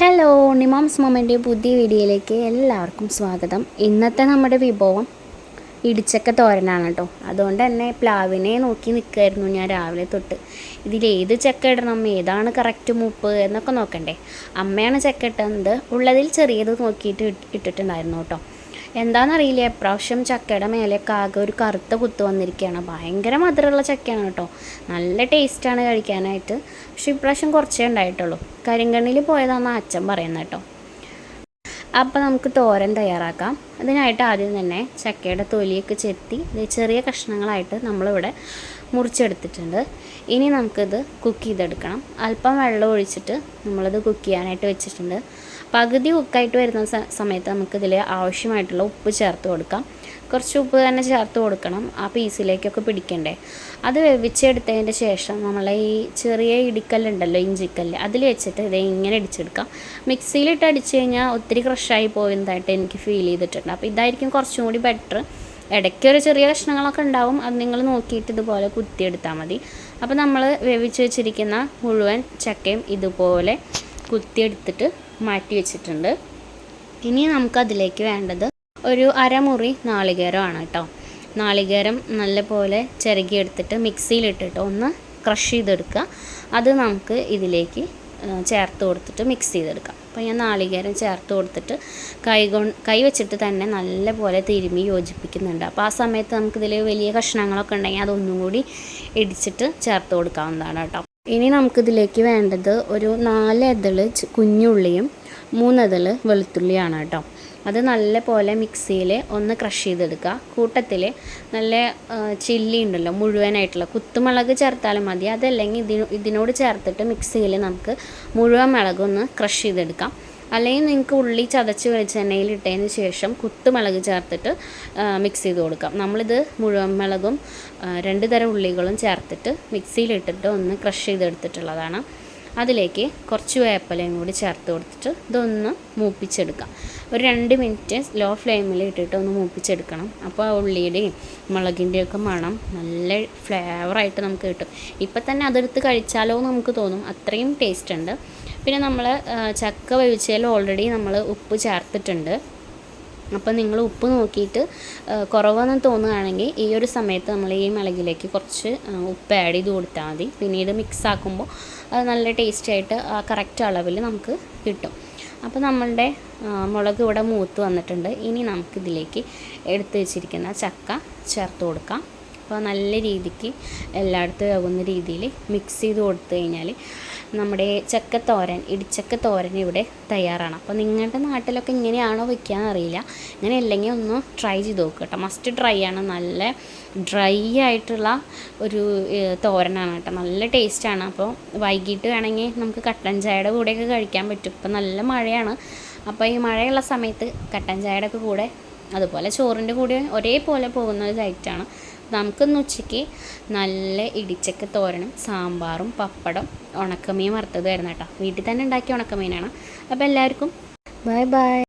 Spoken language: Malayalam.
ഹലോ നിമാംസ് മൊമെൻ്റെ പുതിയ വീഡിയോയിലേക്ക് എല്ലാവർക്കും സ്വാഗതം. ഇന്നത്തെ നമ്മുടെ വിഭവം ഇടിച്ചക്ക തോരനാണ് കേട്ടോ. അതുകൊണ്ട് തന്നെ പ്ലാവിനെ നോക്കി നിൽക്കുമായിരുന്നു ഞാൻ രാവിലെ തൊട്ട്. ഇതിലേത് ചക്ക ഇടണം, ഏതാണ് കറക്റ്റ് മൂപ്പ് എന്നൊക്കെ നോക്കണ്ടേ. അമ്മയാണ് ചക്ക ഇട്ടത്, ഉള്ളതിൽ ചെറിയത് നോക്കിയിട്ട് ഇട്ടിട്ടുണ്ടായിരുന്നു കേട്ടോ. എന്താണെന്നറിയില്ല, എപ്രാവശ്യം ചക്കയുടെ മേലേക്ക് ആകെ ഒരു കറുത്ത കുത്ത് വന്നിരിക്കുകയാണ്. ഭയങ്കര മധുരമുള്ള ചക്കയാണ് കേട്ടോ, നല്ല ടേസ്റ്റാണ് കഴിക്കാനായിട്ട്. പക്ഷെ ഇപ്രാവശ്യം കുറച്ചേ ഉണ്ടായിട്ടുള്ളൂ. കരിങ്കണ്ണിൽ പോയതാണെന്ന് അച്ഛൻ പറയുന്നത് കേട്ടോ. അപ്പോൾ നമുക്ക് തോരൻ തയ്യാറാക്കാം. അതിനായിട്ട് ആദ്യം തന്നെ ചക്കയുടെ തൊലിയൊക്കെ ചെത്തി ചെറിയ കഷ്ണങ്ങളായിട്ട് നമ്മളിവിടെ മുറിച്ചെടുത്തിട്ടുണ്ട്. ഇനി നമുക്കിത് കുക്ക് ചെയ്തെടുക്കണം. അല്പം വെള്ളം ഒഴിച്ചിട്ട് നമ്മളത് കുക്ക് ചെയ്യാനായിട്ട് വെച്ചിട്ടുണ്ട്. പകുതി കുക്കായിട്ട് വരുന്ന സമയത്ത് നമുക്കിതിൽ ആവശ്യമായിട്ടുള്ള ഉപ്പ് ചേർത്ത് കൊടുക്കാം. കുറച്ച് ഉപ്പ് തന്നെ ചേർത്ത് കൊടുക്കണം, ആ പീസിലേക്കൊക്കെ പിടിക്കണ്ടേ. അത് വേവിച്ചെടുത്തതിൻ്റെ ശേഷം നമ്മൾ ഈ ചെറിയ ഇടിക്കല്ലുണ്ടല്ലോ, ഇഞ്ചിക്കല്ല്, അതിൽ വെച്ചിട്ട് ഇത് ഇങ്ങനെ ഇടിച്ചെടുക്കാം. മിക്സിയിലിട്ട് അടിച്ചു കഴിഞ്ഞാൽ ഒത്തിരി ക്രഷായി പോയതായിട്ട് എനിക്ക് ഫീൽ ചെയ്തിട്ടുണ്ട്. അപ്പോൾ ഇതായിരിക്കും കുറച്ചും കൂടി ബെറ്റർ. ഇടയ്ക്കൊരു ചെറിയ കഷ്ണങ്ങളൊക്കെ ഉണ്ടാവും, അത് നിങ്ങൾ നോക്കിയിട്ട് ഇതുപോലെ കുത്തിയെടുത്താൽ മതി. അപ്പോൾ നമ്മൾ വേവിച്ച് വെച്ചിരിക്കുന്ന മുഴുവൻ ചക്കയും ഇതുപോലെ കുത്തിയെടുത്തിട്ട് മാറ്റി വെച്ചിട്ടുണ്ട്. ഇനി നമുക്കതിലേക്ക് വേണ്ടത് ഒരു അരമുറി നാളികേരമാണ് കേട്ടോ. നാളികേരം നല്ലപോലെ ചിരകിയെടുത്തിട്ട് മിക്സിയിലിട്ടിട്ട് ഒന്ന് ക്രഷ് ചെയ്തെടുക്കുക. അത് നമുക്ക് ഇതിലേക്ക് ചേർത്ത് കൊടുത്തിട്ട് മിക്സ് ചെയ്തെടുക്കാം. അപ്പോൾ ഞാൻ നാളികേരം ചേർത്ത് കൊടുത്തിട്ട് കൈ വെച്ചിട്ട് തന്നെ നല്ലപോലെ തിരുമ്മി യോജിപ്പിക്കുന്നുണ്ട്. അപ്പോൾ ആ സമയത്ത് നമുക്കിതിൽ വലിയ കഷ്ണങ്ങളൊക്കെ ഉണ്ടെങ്കിൽ അതൊന്നും കൂടി ഇടിച്ചിട്ട് ചേർത്ത് കൊടുക്കാവുന്നതാണ് കേട്ടോ. ഇനി നമുക്കിതിലേക്ക് വേണ്ടത് ഒരു 4 ഇതൾ കുഞ്ഞുള്ളിയും 3 ഇതൾ വെളുത്തുള്ളിയാണ് കേട്ടോ. അത് നല്ല പോലെ മിക്സിയിൽ ഒന്ന് ക്രഷ് ചെയ്തെടുക്കുക. കൂട്ടത്തിൽ നല്ല ചില്ലി ഉണ്ടല്ലോ, മുഴുവനായിട്ടുള്ള കുത്തുമുളക് ചേർത്താലും മതി. അതല്ലെങ്കിൽ ഇതിനോട് ചേർത്തിട്ട് മിക്സിയിൽ നമുക്ക് മുഴുവൻ മുളകൊന്ന് ക്രഷ് ചെയ്തെടുക്കാം. അല്ലെങ്കിൽ നിങ്ങൾക്ക് ഉള്ളി ചതച്ച് വെളിച്ചെണ്ണയിൽ ഇട്ടതിന് ശേഷം കുത്തുമുളക് ചേർത്തിട്ട് മിക്സ് ചെയ്ത് കൊടുക്കാം. നമ്മളിത് മുഴുവൻ മുളകും 2 തരം ഉള്ളികളും ചേർത്തിട്ട് മിക്സിയിലിട്ടിട്ട് ഒന്ന് ക്രഷ് ചെയ്തെടുത്തിട്ടുള്ളതാണ്. അതിലേക്ക് കുറച്ച് വേപ്പിലയും കൂടി ചേർത്ത് കൊടുത്തിട്ട് ഇതൊന്ന് മൂപ്പിച്ചെടുക്കാം. ഒരു 2 മിനിറ്റ് ലോ ഫ്ലെയിമിൽ ഇട്ടിട്ട് ഒന്ന് മൂപ്പിച്ചെടുക്കണം. അപ്പോൾ ആ ഉള്ളിയുടെയും മുളകിൻ്റെയൊക്കെ മണം നല്ല ഫ്ലേവറായിട്ട് നമുക്ക് കിട്ടും. ഇപ്പം തന്നെ അതെടുത്ത് കഴിച്ചാലോ നമുക്ക് തോന്നും, അത്രയും ടേസ്റ്റ് ഉണ്ട്. പിന്നെ നമ്മൾ ചക്ക വേവിച്ചതിൽ ഓൾറെഡി നമ്മൾ ഉപ്പ് ചേർത്തിട്ടുണ്ട്. അപ്പോൾ നിങ്ങൾ ഉപ്പ് നോക്കിയിട്ട് കുറവെന്ന് തോന്നുകയാണെങ്കിൽ ഈ ഒരു സമയത്ത് നമ്മൾ ഈ മുളകിലേക്ക് കുറച്ച് ഉപ്പ് ആഡ് ചെയ്ത് കൊടുത്താൽ മതി. പിന്നീട് മിക്സ് ആക്കുമ്പോൾ അത് നല്ല ടേസ്റ്റായിട്ട് ആ കറക്റ്റ് അളവിൽ നമുക്ക് കിട്ടും. അപ്പോൾ നമ്മളുടെ മുളക് ഇവിടെ മൂത്ത് വന്നിട്ടുണ്ട്. ഇനി നമുക്കിതിലേക്ക് എടുത്ത് വെച്ചിരിക്കുന്ന ചക്ക ചേർത്ത് കൊടുക്കാം. അപ്പോൾ നല്ല രീതിക്ക് എല്ലായിടത്തും ആകുന്ന രീതിയിൽ മിക്സ് ചെയ്ത് കൊടുത്തു കഴിഞ്ഞാൽ നമ്മുടെ ചക്കത്തോരൻ, ഇടിച്ചക്ക തോരൻ ഇവിടെ തയ്യാറാണ്. അപ്പോൾ നിങ്ങളുടെ നാട്ടിലൊക്കെ ഇങ്ങനെയാണോ വയ്ക്കാന്ന് അറിയില്ല. ഇങ്ങനെ അല്ലെങ്കിൽ ഒന്ന് ട്രൈ ചെയ്ത് നോക്കുക കേട്ടോ. മസ്റ്റ് ട്രൈ ആണ്. നല്ല ഡ്രൈ ആയിട്ടുള്ള ഒരു തോരനാണ് കേട്ടോ, നല്ല ടേസ്റ്റാണ്. അപ്പോൾ വൈകിട്ട് വേണമെങ്കിൽ നമുക്ക് കട്ടൻ ചായയുടെ കൂടെയൊക്കെ കഴിക്കാൻ പറ്റും. ഇപ്പോൾ നല്ല മഴയാണ്. അപ്പോൾ ഈ മഴയുള്ള സമയത്ത് കട്ടൻ ചായയുടെ ഒക്കെ കൂടെ, അതുപോലെ ചോറിൻ്റെ കൂടെ ഒരേപോലെ പോകുന്ന ഒരു ഐറ്റമാണ്. നമുക്കിന്ന് ഉച്ചയ്ക്ക് നല്ല ഇടിച്ചക്ക തോരനും സാമ്പാറും പപ്പടം ഉണക്കമീൻ വറുത്തതായിരുന്നു കേട്ടോ. വീട്ടിൽ തന്നെ ഉണ്ടാക്കിയ ഉണക്കമീനാണ്. അപ്പോൾ എല്ലാവർക്കും ബൈ ബൈ.